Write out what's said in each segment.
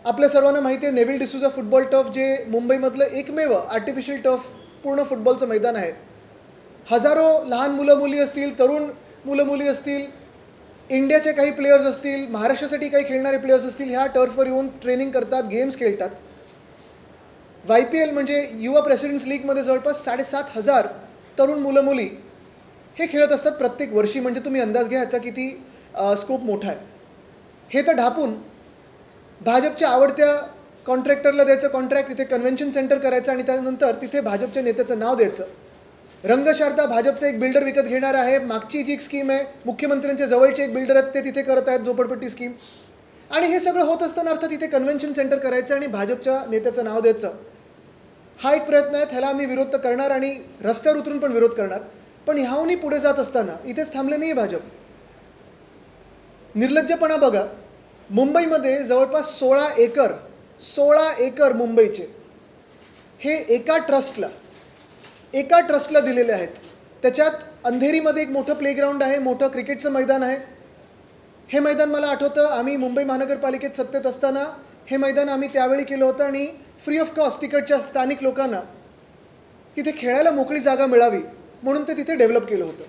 आपल्या सर्वांना माहिती आहे नेव्हिल डिसूजा फुटबॉल टर्फ जे मुंबईमधलं एकमेव आर्टिफिशियल टर्फ पूर्ण फुटबॉलचं मैदान आहे. हजारो लहान मुलं मुली असतील, तरुण मुलं मुली असतील, इंडियाचे काही प्लेयर्स असतील, महाराष्ट्रासाठी काही खेळणारे प्लेयर्स असतील, ह्या टर्फवर येऊन ट्रेनिंग करतात, गेम्स खेळतात. YPL म्हणजे युवा प्रेसिडेंट्स लीगमध्ये जवळपास 7,500 तरुण मुलं मुली हे खेळत असतात प्रत्येक वर्षी. म्हणजे तुम्ही अंदाज घ्या याचा किती स्कोप मोठा आहे. हे तर ढापून भाजपच्या आवडत्या कॉन्ट्रॅक्टरला द्यायचं कॉन्ट्रॅक्ट, तिथे कन्व्हेन्शन सेंटर करायचं आणि त्यानंतर तिथे भाजपच्या नेत्याचं नाव द्यायचं. रंगशारदा भाजपचा एक बिल्डर विकत घेणार आहे. मागची जी स्कीम आहे, मुख्यमंत्र्यांच्या जवळचे एक बिल्डर आहेत ते तिथे करत आहेत झोपडपट्टी स्कीम. आणि हे सगळं होत असताना अर्थात तिथे कन्व्हेन्शन सेंटर करायचं आणि भाजपच्या नेत्याचं नाव द्यायचं. हा एक प्रयत्न आहे, ह्याला आम्ही विरोध तर करणार आणि रस्त्यावर उतरून पण विरोध करणार. पण ह्याहूनही पुढे जात असताना इथेच थांबले नाही भाजप. निर्लज्जपणा बघा. मुंबईमध्ये जवळपास 16 एकर मुंबईचे हे एका ट्रस्टला दिलेले आहेत. त्याच्यात अंधेरीमध्ये एक मोठं प्लेग्राऊंड आहे, मोठं क्रिकेटचं मैदान आहे. हे मैदान मला आठवतं आम्ही मुंबई महानगरपालिकेत सत्तेत असताना हे मैदान आम्ही त्यावेळी केलं होतं आणि फ्री ऑफ कॉस्ट तिकडच्या स्थानिक लोकांना तिथे खेळायला मोकळी जागा मिळावी म्हणून ते तिथे डेव्हलप केलं होतं.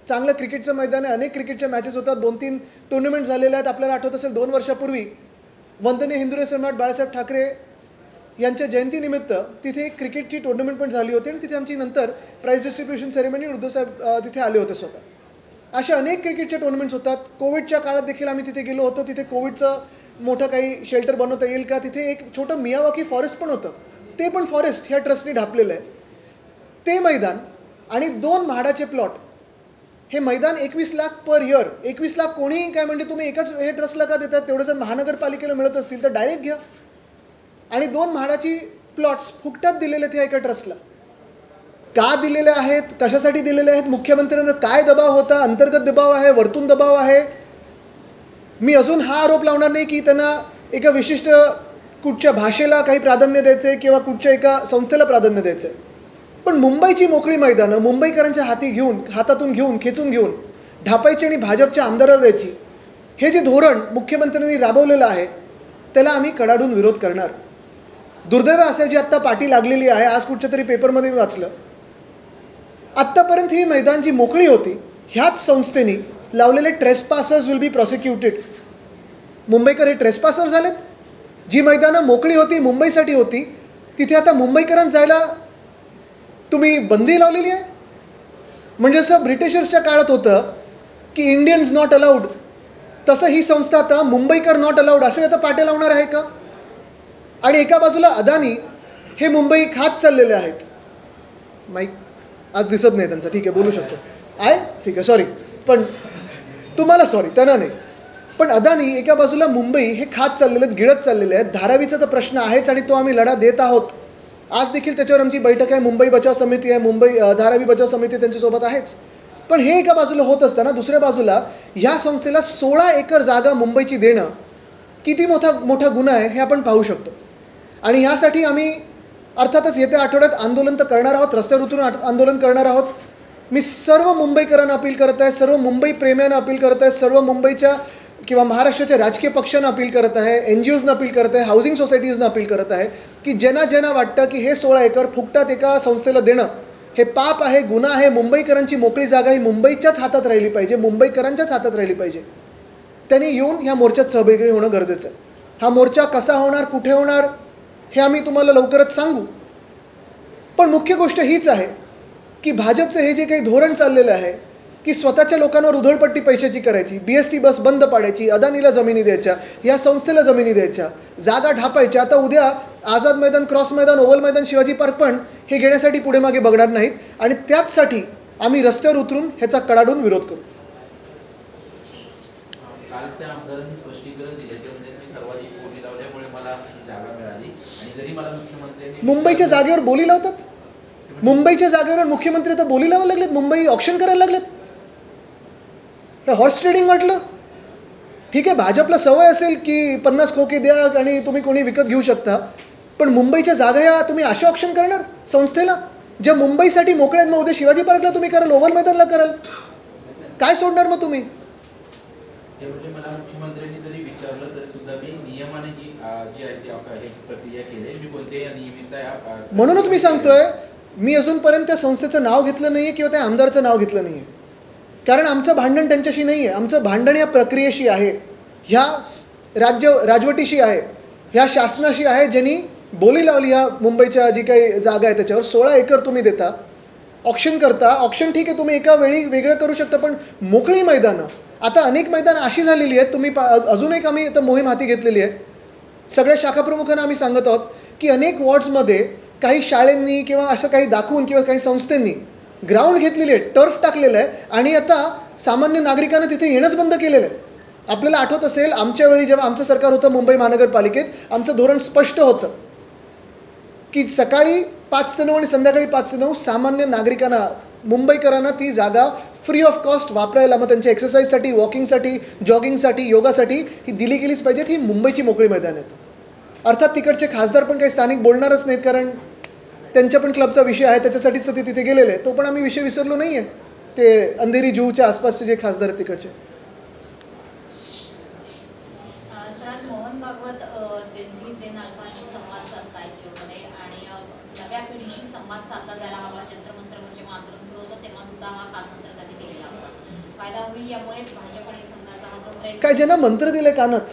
चांगलं क्रिकेटचं मैदान आहे, अनेक क्रिकेटच्या मॅचेस होतात, 2-3 टुर्नामेंट झालेल्या आहेत. आपल्याला आठवत असेल 2 वर्षापूर्वी वंदनीय हिंदू सम्राट बाळासाहेब ठाकरे यांच्या जयंतीनिमित्त तिथे एक क्रिकेटची टुर्नामेंट पण झाली होती आणि तिथे आमची नंतर प्राईज डिस्ट्रीब्युशन सेरेमनी उद्धवसाहेब तिथे आले होते स्वतः. अशा अनेक क्रिकेटचे टुर्नामेंट्स होतात. कोविडच्या काळात देखील आम्ही तिथे गेलो होतो. तिथे कोविडचं मोठं काही शेल्टर बनवता येईल का, तिथे एक छोटं मियावाकी फॉरेस्ट पण होतं, ते पण फॉरेस्ट ह्या ट्रस्टने ढापलेलं आहे. ते मैदान आणि 2 म्हाडाचे प्लॉट, हे मैदान 21 लाख पर इयर. 21 लाख कोणीही काय म्हणजे तुम्ही एकाच हे ट्रस्टला का देतात? तेवढं जर महानगरपालिकेला मिळत असतील तर डायरेक्ट घ्या. आणि 2 म्हाडाची प्लॉट्स फुकटात दिलेले ते एका ट्रस्टला. का दिलेले आहेत, कशासाठी दिलेले आहेत, मुख्यमंत्र्यांवर काय दबाव होता, अंतर्गत दबाव आहे, वरतून दबाव आहे. मी अजून हा आरोप लावणार नाही की त्यांना एका विशिष्ट कुठच्या भाषेला काही प्राधान्य द्यायचं आहे किंवा कुठच्या एका संस्थेला प्राधान्य द्यायचं आहे. पण मुंबईची मोकळी मैदानं मुंबईकरांच्या हातातून घेऊन खेचून घेऊन ढापायची आणि भाजपच्या आमदाराला द्यायची, हे जे धोरण मुख्यमंत्र्यांनी राबवलेलं आहे त्याला आम्ही कडाडून विरोध करणार. दुर्दैव असं जी आत्ता पाठी लागलेली आहे, आज कुठच्या तरी पेपरमध्ये वाचलं, आत्तापर्यंत ही मैदान जी मोकळी होती ह्याच संस्थेने लावलेले ट्रेसपासर्स विल बी प्रॉसिक्युटेड. मुंबईकर हे ट्रेसपासर झालेत. जी मैदानं मोकळी होती, मुंबईसाठी होती, तिथे आता मुंबईकरांना जायला तुम्ही बंदी लावलेली आहे. म्हणजे जसं ब्रिटिशर्सच्या काळात होतं की इंडियन्स नॉट अलाउड, तसं ही संस्था आता मुंबईकर नॉट अलाउड असं आता पाट्या लावणार आहे का? आणि एका बाजूला अदानी हे मुंबई खात चाललेले आहेत. माईक आज दिसत नाही त्यांचा, ठीक आहे बोलू शकतो आहे, ठीक आहे सॉरी, पण तुम्हाला सॉरी त्यांना नाही. पण अदानी एका बाजूला मुंबई हे खात चाललेले आहेत, गिळत चाललेले आहेत. धारावीचा तर प्रश्न आहेच आणि तो आम्ही लढा देत आहोत. आज देखील त्याच्यावर आमची बैठक आहे. मुंबई बचाव समिती आहे, धारावी बचाव समिती त्यांच्यासोबत आहेच. पण हे एका बाजूला होत असताना दुसऱ्या बाजूला ह्या संस्थेला 16 एकर जागा मुंबईची देणं किती मोठा गुन्हा आहे हे आपण पाहू शकतो. आणि ह्यासाठी आम्ही अर्थातच येत्या आठवड्यात आंदोलन तर करणार आहोत, रस्त्यावर उतरून आंदोलन करणार आहोत. मी सर्व मुंबईकरांना अपील करत आहे, सर्व मुंबई प्रेम्यांना अपील करत आहे, सर्व मुंबईच्या किंवा महाराष्ट्राच्या राजकीय पक्षांना अपील करत आहे, NGOजना अपील करत आहे, हाऊसिंग सोसायटीजना अपील करत आहे की ज्यांना वाटतं की हे 16 एकर फुकटात एका संस्थेला देणं हे पाप आहे, गुन्हा आहे. मुंबईकरांची मोकळी जागा ही मुंबईच्याच हातात राहिली पाहिजे, मुंबईकरांच्याच हातात राहिली पाहिजे. त्यांनी येऊन ह्या मोर्चात सहभागी होणं गरजेचं आहे. हा मोर्चा कसा होणार, कुठे होणार हे आम्ही तुम्हाला लवकरच सांगू. पण मुख्य गोष्ट हीच आहे की भाजपचं हे जे काही धोरण चाललेलं आहे की स्वतःच्या लोकांवर उधळपट्टी पैशाची करायची, BST बस बंद पाडायची, अदानीला जमिनी द्यायच्या, या संस्थेला जमिनी द्यायच्या, जागा ढापायच्या. आता उद्या आझाद मैदान, क्रॉस मैदान, ओव्हल मैदान, शिवाजी पार्क पण हे घेण्यासाठी पुढे मागे बघणार नाहीत आणि त्याचसाठी आम्ही रस्त्यावर उतरून ह्याचा कडाडून विरोध करू. काल त्या आमदारांनी स्पष्टीकरण दिले की सर्वाधिक बोली लावल्यामुळे मला ही जागा मिळाली आणि जरी मला मुख्यमंत्र्यांनी मुंबईच्या जागेवर बोली लावतात. मुंबईच्या जागेवर मुख्यमंत्री तर बोली लावायला लागलेत, मुंबई ऑप्शन करायला लागलेत. हॉर्स ट्रेडिंग वाटलं. ठीक आहे, भाजपला सवय असेल की 50 खोके द्या आणि तुम्ही कोणी विकत घेऊ शकता, पण मुंबईच्या जागा या तुम्ही अशा ऑप्शन करणार संस्थेला ज्या मुंबईसाठी मोकळ्या. मग उद्या शिवाजी पार्कला तुम्ही कराल, ओव्हल मैदानला कराल, काय सोडणार मग तुम्ही? म्हणजे मला मुख्यमंत्र्यांनी जरी विचारलं तरी सुद्धा मी नियमाने ही जी आहे ती हे प्रक्रिया केली आहे. मी कोणत्याही अनियमितता म्हणूनच मी सांगतोय, मी अजूनपर्यंत त्या संस्थेचं नाव घेतलं नाही आहे किंवा त्या आमदारचं नाव घेतलं नाही आहे. कारण आमचं भांडण त्यांच्याशी नाही आहे. आमचं भांडण या प्रक्रियेशी आहे, ह्या राजवटीशी आहे, ह्या शासनाशी आहे, ज्यांनी बोली लावली ह्या मुंबईच्या जी काही जागा आहे त्याच्यावर. 16 एकर तुम्ही देता, ऑक्शन करता. ऑक्शन ठीक आहे, तुम्ही एका वेळी वेगळं करू शकता, पण मोकळी मैदानं, आता अनेक मैदानं अशी झालेली आहेत. तुम्ही अजून एक आम्ही इथं मोहीम हाती घेतलेली आहे. सगळ्या शाखाप्रमुखांना आम्ही सांगत आहोत की अनेक वॉर्ड्समध्ये काही शाळेंनी किंवा असं काही दाखवून किंवा काही संस्थांनी ग्राउंड घेतलेली आहे, टर्फ टाकलेलं आहे आणि आता सामान्य नागरिकांना तिथे येणंच बंद केलेलं आहे. आपल्याला आठवत असेल, आमच्या वेळी जेव्हा आमचं सरकार होतं मुंबई महानगरपालिकेत, आमचं धोरण स्पष्ट होतं की सकाळी 5 ते 9 आणि संध्याकाळी 5 ते 9 सामान्य नागरिकांना, मुंबईकरांना ती जागा फ्री ऑफ कॉस्ट वापरायला, मग त्यांच्या एक्सरसाइजसाठी, वॉकिंगसाठी, जॉगिंगसाठी, योगासाठी ही दिली गेलीच पाहिजेत. ही मुंबईची मोकळी मैदान आहेत. अर्थात तिकडचे खासदार पण काही स्थानिक बोलणारच नाहीत, कारण त्यांच्या पण क्लबचा विषय आहे, त्याच्यासाठीच ते तिथे गेलेले आहे. तो पण आम्ही विषय विसरलो नाही आहे. ते अंधेरी जूच्या आसपासचे जे खासदार आहेत तिकडचे. सर, मोहन भागवत जेन अल्फांशी संवाद साधतायत जिओमध्ये आणि नव्या पिढीशी संवाद साधला जायला हवा. जंतर मंतरवर जेव्हा आंदोलन सुरू होतं तेव्हा सुद्धा हा कानमंत्र त्यांनी दिलेला होता. फायदा होईल यामुळे भाजप आणि संघाचा हा जो ट्रेंड. काय ज्यांना मंत्र दिले कानात,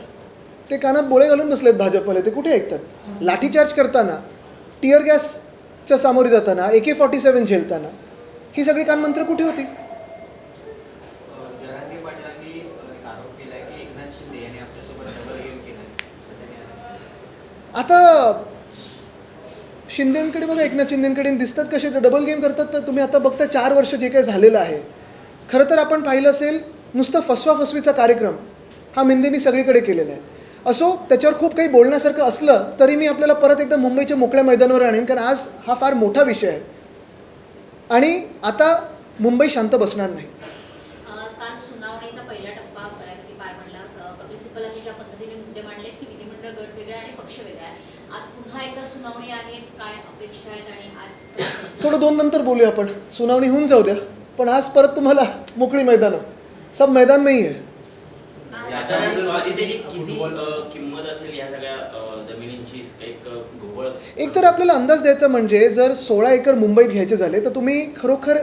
ते कानात बोळे घालून बसलेत भाजपवाले. ते कुठे ऐकतात? लाठीचार्ज करताना, टिअर गॅसच्या सामोरे जाताना, AK-47 झेलताना ही सगळी कानमंत्र कुठे होती? जरांगे पाटलांनी एक आरोप केला की एकनाथ शिंदे यांनी आमच्यासोबत डबल गेम केला. आता शिंदेंकडे बघा, एकनाथ शिंदेंकडे दिसतात कसे डबल गेम करतात. तर तुम्ही आता बघता 4 वर्ष जे काही झालेलं आहे, खरं तर आपण पाहिलं असेल नुसतं फसवाफसवीचा कार्यक्रम हा मिंदेंनी सगळीकडे केलेला आहे. असो, त्याच्यावर खूप काही बोलण्यासारखं असलं तरी मी आपल्याला परत एकदा मुंबईच्या मोकळ्या मैदानावर आणेन, कारण आज हा फार मोठा विषय आहे आणि आता मुंबई शांत बसणार नाही. काल सुनावणीचा पहिला टप्पा बऱ्यापैकी पार पडला. कपिल सिब्बलांनी ज्या पद्धतीने मुद्दे मांडले की विधिमंडळ गट वेगळा आणि पक्ष वेगळा आहे. आज पुन्हा एकदा सुनावणी आहे, काय अपेक्षा आहेत आणि आज थोडं 2 नंतर बोलूया आपण. सुनावणी होऊन जाऊ द्या, पण आज परत तुम्हाला मोकळी मैदानं, सब मैदान नाही आहे. किती किंमत असेल या सगळ्या जमिनींची? एक घोबळ. एक तर आपल्याला अंदाज द्यायचा म्हणजे जर 16 एकर मुंबईत घ्यायचे झाले तर तुम्ही खरोखर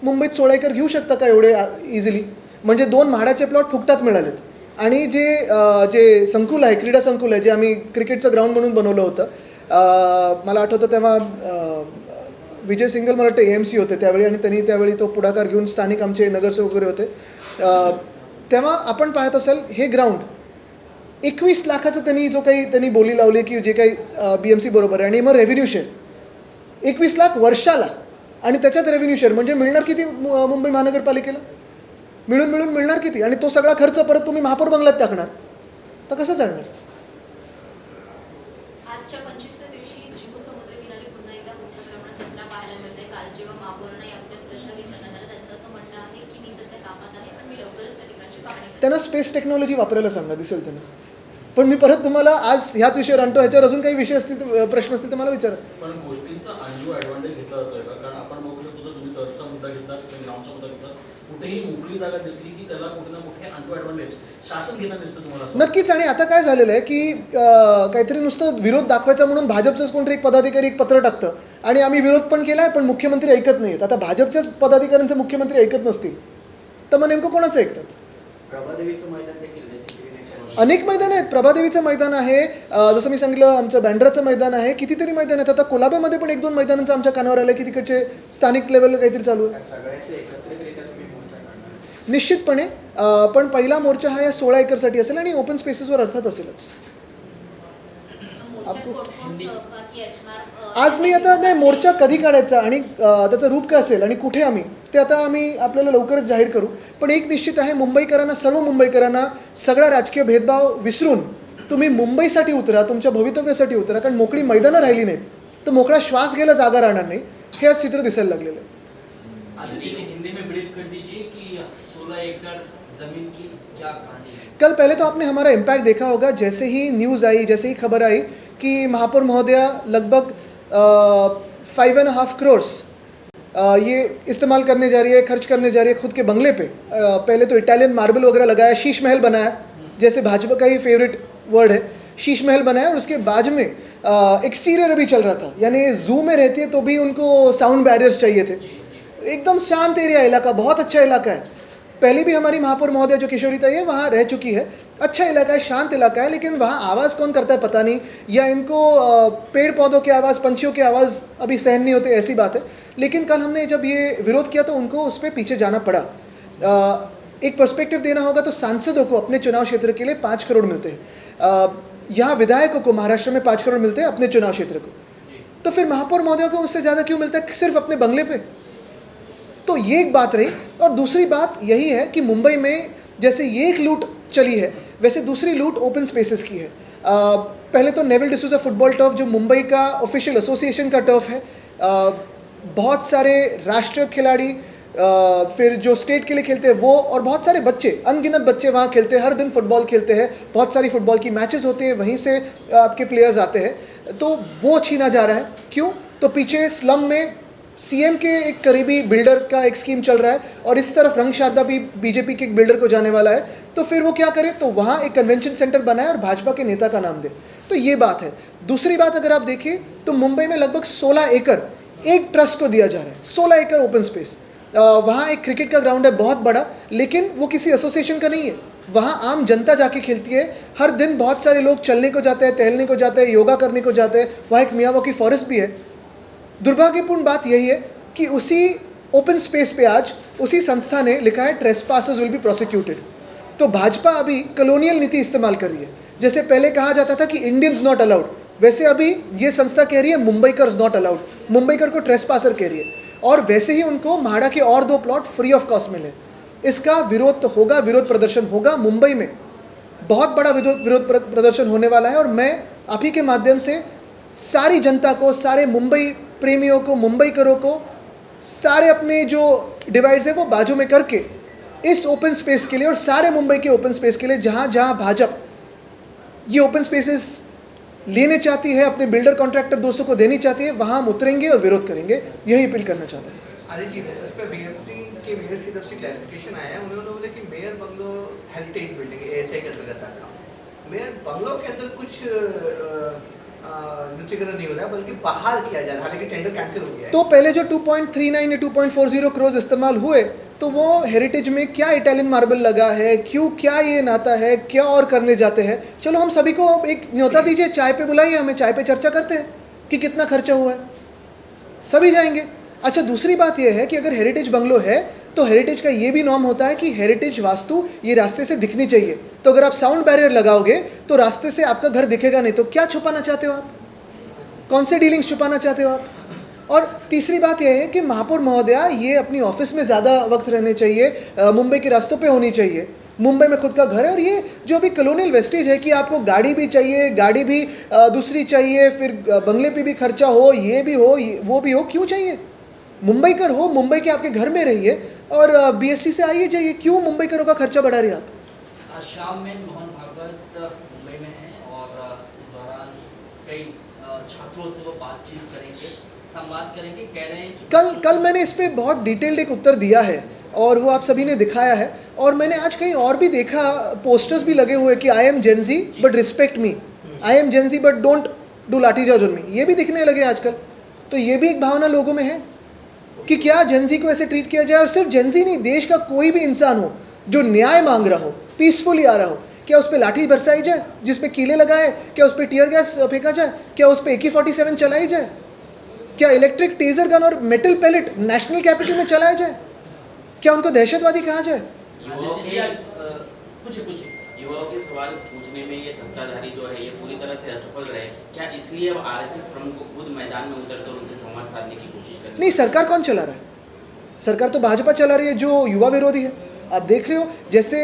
मुंबईत 16 एकर घेऊ शकता का एवढे इझिली? म्हणजे 2 म्हाडाचे प्लॉट फुकटात मिळालेत. आणि जे संकुल आहे, क्रीडा संकुल आहे, जे आम्ही क्रिकेटचं ग्राउंड म्हणून बनवलं होतं, मला आठवतं तेव्हा विजय सिंगल मला वाटतं AMC होते त्यावेळी, आणि त्यांनी त्यावेळी तो पुढाकार घेऊन स्थानिक आमचे नगरसेवक वगैरे होते. तेव्हा आपण पाहत असाल हे ग्राउंड 21 लाखाचं त्यांनी बोली लावली की जे काही BMC बरोबर आहे, आणि मग रेव्हेन्यू शेअर 21 लाख वर्षाला, आणि त्याच्यात रेव्हेन्यू शेअर म्हणजे मिळणार किती मुंबई महानगरपालिकेला? मिळून मिळणार किती? आणि तो सगळा खर्च परत तुम्ही महापौर बंगल्यात टाकणार, तर कसं चालणार? आजच्या 25व्या दिवशी जिहू समुद्रकिनारी पुन्हा एकदा मोठ्या प्रमाणात कचरा पाहायला मिळतोय. काल जेव्हा महापौरांना याबद्दल प्रश्न विचारण्यात आला, त्यांचं असं म्हणणं आहे की मी सध्या कामात आहे, पण मी लवकरच त्या ठिकाणची पाहणी करेन. त्यांना स्पेस टेक्नॉलॉजी वापरायला सांगा, दिसेल त्यांना. पण मी परत तुम्हाला आज ह्याच विषयावर आणतो. ह्याच्यावर अजून काही विषय असतील, प्रश्न असतील तर मला विचारा. पण गोष्टींचा अनड्यू ॲडव्हान्टेज घेतला जातोय का? कारण आपण बघू शकतो, तर तुम्ही टर्फचा मुद्दा घेतला, ग्राउंडचा मुद्दा घेतला, कुठेही मोकळी जागा दिसली की त्याला कुठे ना कुठे अनड्यू ॲडव्हान्टेज शासन घेताना दिसतं तुम्हाला असं? नक्कीच. आणि आता काय झालेलं आहे की काहीतरी नुसतं विरोध दाखवायचा म्हणून भाजपचंच कोणतरी एक पदाधिकारी एक पत्र टाकतं आणि आम्ही विरोध पण केला आहे, पण मुख्यमंत्री ऐकत नाहीत. आता भाजपच्याच पदाधिकाऱ्यांचे मुख्यमंत्री ऐकत नसतील तर मग नेमकं कोणाचं ऐकतात? प्रभादेवीचं मैदान देखील अनेक मैदान आहेत. प्रभादेवीचं मैदान आहे, जसं मी सांगितलं आमचं बँड्राचं मैदान आहे, कितीतरी मैदान आहेत. आता कोलाबामध्ये पण 1-2 मैदानांचं आमच्या कानावर आलं की तिकडचे स्थानिक लेवलला काहीतरी चालू आहे. सगळ्याचे एकत्रितरित्या तुम्ही मोर्चा काढणार? निश्चितपणे. पण पहिला मोर्चा हा या 16 एकरसाठी असेल आणि ओपन स्पेसेसवर अर्थात असेलच. मोर्चात कोण सहभागी असणार? आज मी आता नाही, मोर्चा कधी काढायचा आणि त्याचं रूप काय असेल आणि कुठे आम्ही, ते आता आम्ही आपल्याला लवकरच जाहीर करू. पण एक निश्चित आहे, मुंबईकरांना, सर्व मुंबईकरांना सगळा राजकीय भेदभाव विसरून तुम्ही मुंबईसाठी उतरा, तुमच्या भवितव्यासाठी उतरा, कारण मोकळी मैदानं राहिली नाहीत तर मोकळा श्वास घ्यायला जागा राहणार नाही. हे आज चित्र दिसायला लागलेलं आहे. हिंदी में ब्रीफ कर दीजिए कि 16 एकड़ जमीन की क्या कहानी है? कल पहले तो आपने हमारा इम्पैक्ट देखा होगा. जैसे ही न्यूज़ आई, जैसे ही खबर आई कि महापौर महोदया लगभग 5.5 करोड़ ये इस्तेमाल करने जा रही है, खर्च करने जा रही है खुद के बंगले पे. पहले तो इटालियन मार्बल वगैरह लगाया, शीश महल बनाया, जैसे भाजपा का ही फेवरेट वर्ड है, शीश महल बना है और उसके बाजू में एक्सटीरियर अभी चल रहा था, यानी जू में रहती है तो भी उनको साउंड बैरियर्स चाहिए थे। एकदम शांत एरिया इलाका, बहुत अच्छा इलाका है। पहले भी हमारी महापौर महोदय जो किशोरीता है वहाँ रह चुकी है। अच्छा इलाका है, शांत इलाका है, लेकिन वहाँ आवाज़ कौन करता है पता नहीं, या इनको पेड़ पौधों की आवाज़, पंछियों की आवाज़ अभी सहन नहीं होती, ऐसी बात है। लेकिन कल हमने जब ये विरोध किया तो उनको उस पर पीछे जाना पड़ा। एक पर्सपेक्टिव देना होगा तो सांसदों को अपने चुनाव क्षेत्र के लिए 5 करोड़ मिलते हैं, यहाँ विधायकों को महाराष्ट्र में 5 करोड़ मिलते हैं अपने चुनाव क्षेत्र को, तो फिर महापौर महोदय को उससे ज़्यादा क्यों मिलता है सिर्फ अपने बंगले पे? तो ये एक बात रही। और दूसरी बात यही है कि मुंबई में जैसे ये एक लूट चली है, वैसे दूसरी लूट ओपन स्पेसेस की है। पहले तो नेवल डिसूजा फुटबॉल टर्फ जो मुंबई का ऑफिशियल एसोसिएशन का टर्फ है, बहुत सारे राष्ट्रीय खिलाड़ी, फिर जो स्टेट के लिए खेलते हैं वो, और बहुत सारे बच्चे, अनगिनत बच्चे वहाँ खेलते हैं, हर दिन फुटबॉल खेलते हैं, बहुत सारी फुटबॉल की मैचेस होते हैं, वहीं से आपके प्लेयर्स आते हैं, तो वो छीना जा रहा है। क्यों? तो पीछे स्लम में सीएम के एक करीबी बिल्डर का एक स्कीम चल रहा है, और इस तरफ रंग शारदा भी बीजेपी के एक बिल्डर को जाने वाला है, तो फिर वो क्या करे, तो वहाँ एक कन्वेंशन सेंटर बनाए और भाजपा के नेता का नाम दे। तो ये बात है। दूसरी बात अगर आप देखें तो मुंबई में लगभग 16 एकड़ एक ट्रस्ट को दिया जा रहा है, 16 एकड़ ओपन स्पेस। वहाँ एक क्रिकेट का ग्राउंड है बहुत बड़ा, लेकिन वो किसी एसोसिएशन का नहीं है, वहाँ आम जनता जाके खेलती है। हर दिन बहुत सारे लोग चलने को जाते हैं, टहलने को जाते हैं, योगा करने को जाते हैं। वहाँ एक मियावाकी फॉरेस्ट भी है। दुर्भाग्यपूर्ण बात यही है कि उसी ओपन स्पेस पे आज उसी संस्था ने लिखा है ट्रेसपासर्स विल बी प्रोसिक्यूटेड। तो भाजपा अभी कॉलोनियल नीति इस्तेमाल कर रही है। जैसे पहले कहा जाता था कि इंडियंस नॉट अलाउड, वैसे अभी ये संस्था कह रही है मुंबईकर्स नॉट अलाउड, मुंबईकर को ट्रेसपासर कह रही है। और वैसे ही उनको म्हाडा के और 2 प्लॉट फ्री ऑफ कॉस्ट मिले। इसका विरोध तो होगा, विरोध प्रदर्शन होगा मुंबई में, बहुत बड़ा विरोध प्रदर्शन होने वाला है। और मैं आप ही के माध्यम से सारी जनता को, सारे मुंबई प्रेमियों को, मुंबईकरों को, सारे अपने जो डिवाइड्स है वो बाजू में करके इस ओपन स्पेस के लिए और सारे मुंबई के ओपन स्पेस के लिए, जहाँ जहाँ भाजपा ये ओपन स्पेसेस लेने चाहती है, अपने बिल्डर कॉन्ट्रैक्टर दोस्तों को देनी चाहती है, वहाँ हम उतरेंगे और विरोध करेंगे। यही अपील करना चाहता है। आदित्य जी, इस पर बीएमसी के मेयर की तरफ से क्लैरिफिकेशन आया है। उन्होंने बोला कि mayor bungalow heritage building ASI के अंतर्गत आता है। मेयर बंगलो के अंदर कुछ नृत्यकरण नहीं होता है, बल्कि बाहर किया जा रहा है, हालांकि टेंडर कैंसिल हो गया है। तो पहले जो 2.39 या 2.40 करोड़ इस्तेमाल हुए, तो वो हेरिटेज में क्या इटालियन मार्बल लगा है, क्यों, क्या ये नाता है, क्या और करने जाते हैं। चलो हम सभी को एक न्योता दीजिए, चाय पे बुलाइए हमें, चाय पे चर्चा करते हैं कि कितना खर्चा हुआ है, सभी जाएंगे। अच्छा, दूसरी बात यह है कि अगर हेरिटेज बंगलो है तो हेरिटेज का ये भी नॉर्म होता है कि हेरिटेज वास्तु ये रास्ते से दिखनी चाहिए। तो अगर आप साउंड बैरियर लगाओगे तो रास्ते से आपका घर दिखेगा नहीं, तो क्या छुपाना चाहते हो आप, कौन से डीलिंग्स छुपाना चाहते हो आप। और तीसरी बात यह है कि महापौर महोदया ये अपनी ऑफिस में ज़्यादा वक्त रहने चाहिए, मुंबई के रास्तों पे होनी चाहिए। मुंबई में खुद का घर है, और ये जो अभी कॉलोनियल वेस्टेज है कि आपको गाड़ी भी चाहिए, गाड़ी भी दूसरी चाहिए, फिर बंगले पे भी खर्चा हो, ये भी हो, वो भी हो, क्यों चाहिए। मुंबईकर हो, मुंबई के आपके घर में रहिए और बीएसटी से आइए जाइए, क्यों मुंबईकरों का खर्चा बढ़ा रही है आप। आज शाम में मोहन भागवत मुंबई में हैं और इस दौरान कई छात्रों से वो बातचीत करेंगे, संवाद करेंगे। कह रहे हैं कि कल मैंने इस पर बहुत डिटेल्ड एक उत्तर दिया है और वो आप सभी ने दिखाया है। और मैंने आज कहीं और भी देखा, पोस्टर्स भी लगे हुए कि I am Gen Z but respect me, I am Gen Z but don't do lathicharge on me, ये भी दिखने लगे आजकल। तो ये भी एक भावना लोगों में है कि क्या जेनजी को ऐसे ट्रीट किया जाए। और सिर्फ जेनजी नहीं, देश का कोई भी इंसान हो जो न्याय मांग रहा हो, पीसफुली आ रहा हो, क्या उस पर लाठी बरसाई जाए, जिस पे कीले लगाए, क्या उस पर टीयर गैस फेंका जाए, क्या उस पर AK-47 चलाई जाए, क्या इलेक्ट्रिक टेजर गन और मेटल पैलेट नेशनल कैपिटल में चलाया जाए, क्या उनको दहशतवादी कहा जाए। युवाओं के सवाल पूछने में ये सत्ताधारी जो है ये पूरी तरह से असफल रहे, क्या इसलिए अब आरएसएस प्रमुख को खुद मैदान में उतरकर उनसे संवाद साधने की कोशिश कर रही है? नहीं, सरकार कौन चला रहा है, सरकार तो भाजपा चला रही है जो युवा विरोधी है। आप देख रहे हो जैसे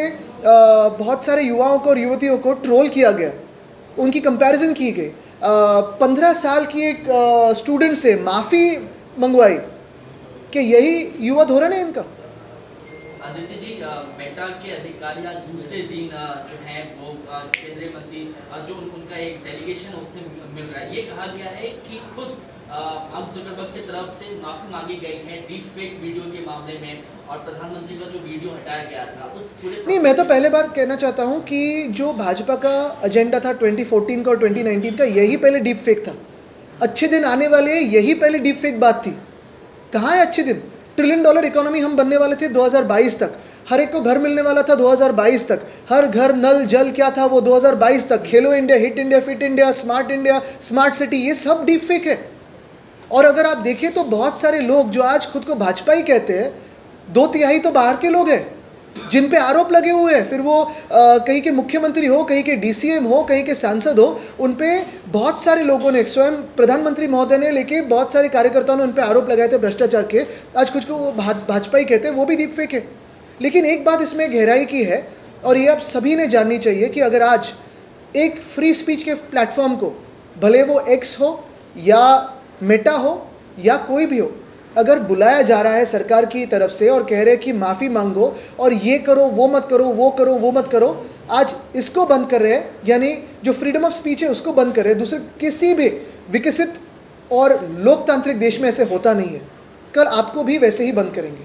बहुत सारे युवाओं को और युवतियों को ट्रोल किया गया, उनकी कंपैरिजन की गई, 15 साल की एक स्टूडेंट से माफ़ी मंगवाई, कि यही युवा धोरण है इनका। आदित्य जी, मेटा के अधिकारी आज दूसरे दिन जो है वो केंद्रीय मंत्री जो उनका एक डेलीगेशन उससे मिल रहा है, ये कहा गया है कि खुद मार्क जुकरबर्ग की तरफ से माफी मांगी गई है डीप फेक वीडियो के मामले में, और प्रधानमंत्री का जो वीडियो हटाया गया था उस पूरे नहीं, मैं तो पहले बार कहना चाहता हूँ कि जो भाजपा का एजेंडा था 2014 का और 2019 का, यही पहले डीप फेक था। अच्छे दिन आने वाले हैं, यही पहले डीप फेक बात थी। कहाँ है अच्छे दिन? $1 ट्रिलियन इकोनॉमी हम बनने वाले थे 2022 तक, हर एक को घर मिलने वाला था 2022 तक, हर घर नल जल क्या था वो 2022 तक, Khelo India, hit India, fit India, smart city, ये सब डीप फेक है। और अगर आप देखें तो बहुत सारे लोग जो आज खुद को भाजपा ही कहते हैं, 2/3 तो बाहर के लोग हैं जिन पे आरोप लगे हुए हैं, फिर वो कहीं के मुख्यमंत्री हो, कहीं के DCM हो, कहीं के सांसद हो, उन पे बहुत सारे लोगों ने, स्वयं प्रधानमंत्री महोदय ने लेके बहुत सारे कार्यकर्ताओं ने उन पे आरोप लगाए थे भ्रष्टाचार के। आज कुछ को वो भाजपा ही कहते हैं, वो भी डीप फेक है। लेकिन एक बात इसमें गहराई की है, और ये आप सभी ने जाननी चाहिए कि अगर आज एक फ्री स्पीच के प्लेटफॉर्म को, भले वो X हो या मेटा हो या कोई भी हो, अगर बुलाया जा रहा है सरकार की तरफ से और कह रहे हैं कि माफ़ी मांगो और ये करो, वो मत करो, वो करो, वो मत करो, आज इसको बंद कर रहे हैं, यानी जो फ्रीडम ऑफ स्पीच है उसको बंद कर रहे हैं। दूसरे किसी भी विकसित और लोकतांत्रिक देश में ऐसे होता नहीं है। कल आपको भी वैसे ही बंद करेंगे।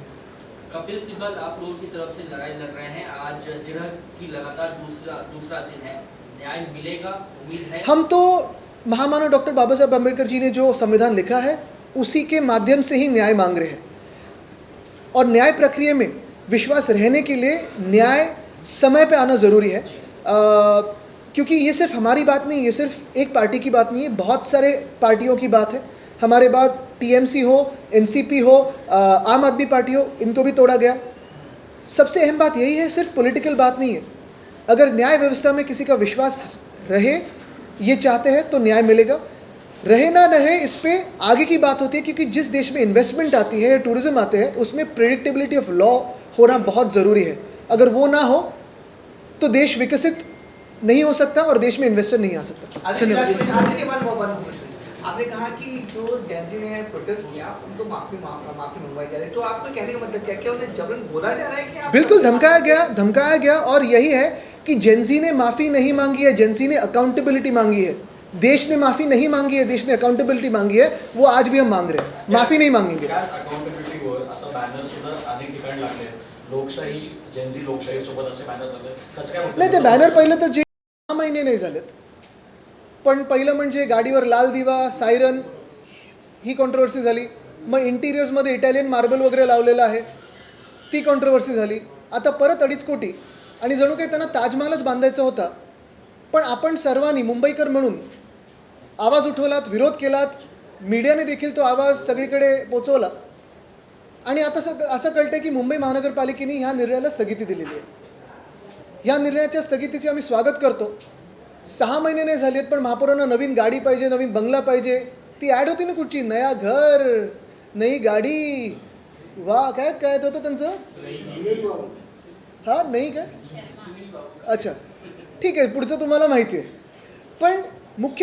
कपिल सिब्बल आप लोगों की तरफ से लड़ाई लड़ रहे हैं, आज जिरह की लगातार दूसरा दिन है, न्याय मिलेगा, उम्मीद है? हम तो महामानव डॉक्टर बाबा साहब अम्बेडकर जी ने जो संविधान लिखा है उसी के माध्यम से ही न्याय मांग रहे हैं, और न्याय प्रक्रिया में विश्वास रहने के लिए न्याय समय पे आना ज़रूरी है। क्योंकि ये सिर्फ हमारी बात नहीं, ये सिर्फ एक पार्टी की बात नहीं है, बहुत सारे पार्टियों की बात है। हमारे बाद TMC हो, NCP हो, आम आदमी पार्टी हो, इनको भी तोड़ा गया। सबसे अहम बात यही है, सिर्फ पॉलिटिकल बात नहीं है। अगर न्याय व्यवस्था में किसी का विश्वास रहे, ये चाहते हैं, तो न्याय मिलेगा। रहे ना रहे इस पे आगे की बात होती है, क्योंकि जिस देश में इन्वेस्टमेंट आती है, टूरिज्म आते हैं, उसमें प्रेडिक्टेबिलिटी ऑफ लॉ होना बहुत ज़रूरी है। अगर वो ना हो तो देश विकसित नहीं हो सकता और देश में इन्वेस्टर नहीं आ सकता। धन्यवाद। आपने कहा कि जो जैन जी ने प्रोटेस्ट किया उनको माफी मंगवाई जा रही है, तो आपको कहने का मतलब क्या उन्हें जबरन बोला जा रहा है? क्या बिल्कुल धमकाया गया, और यही है कि जेंजी ने माफ़ी नहीं मांगी है, जेंजी ने अकाउंटेबिलिटी मांगी है। देश ने माफ़ी नहीं मांगी है, देश ने अकाउंटेबिलिटी मांगी है, वो आज भी हम मांग रहे हैं, माफ़ी नहीं मांगेंगे। अकाउंटेबिलिटीवर आता बॅनर सुद्धा अनेक ठिकाणी लागले, लोकशाही, जेनझी लोकशाही सोबत असे बॅनर लागले, कसं काय? नाही, ते बॅनर पहिलं तर 6 महिने नाही झालेत, पण पहिलं म्हणजे गाडीवर लाल दिवा, सायरन, ही कॉन्ट्रोवर्सी झाली. मग इंटिरियर्समध्ये इटालियन मार्बल वगैरे लावलेलं आहे, ती कॉन्ट्रोवर्सी झाली. आता परत 2.5 कोटी, आणि जणू काही त्यांना ताजमहालच बांधायचा होता. पण आपण सर्वांनी मुंबईकर म्हणून आवाज उठवलात, विरोध केलात, मीडियाने देखील तो आवाज सगळीकडे पोचवला, आणि आता असं कळतं की मुंबई महानगरपालिकेने ह्या निर्णयाला स्थगिती दिलेली आहे. ह्या निर्णयाच्या स्थगितीचे आम्ही स्वागत करतो. 6 महिने नाही झालेत, पण महापौरांना नवीन गाडी पाहिजे, नवीन बंगला पाहिजे. ती ॲड होती ना कुठची, नया घर नई गाडी, वा काय काय होतं त्यांचं, हां नाही काय, अच्छा ठीक आहे, पुढचं तुम्हाला माहिती आहे. पण मुख्य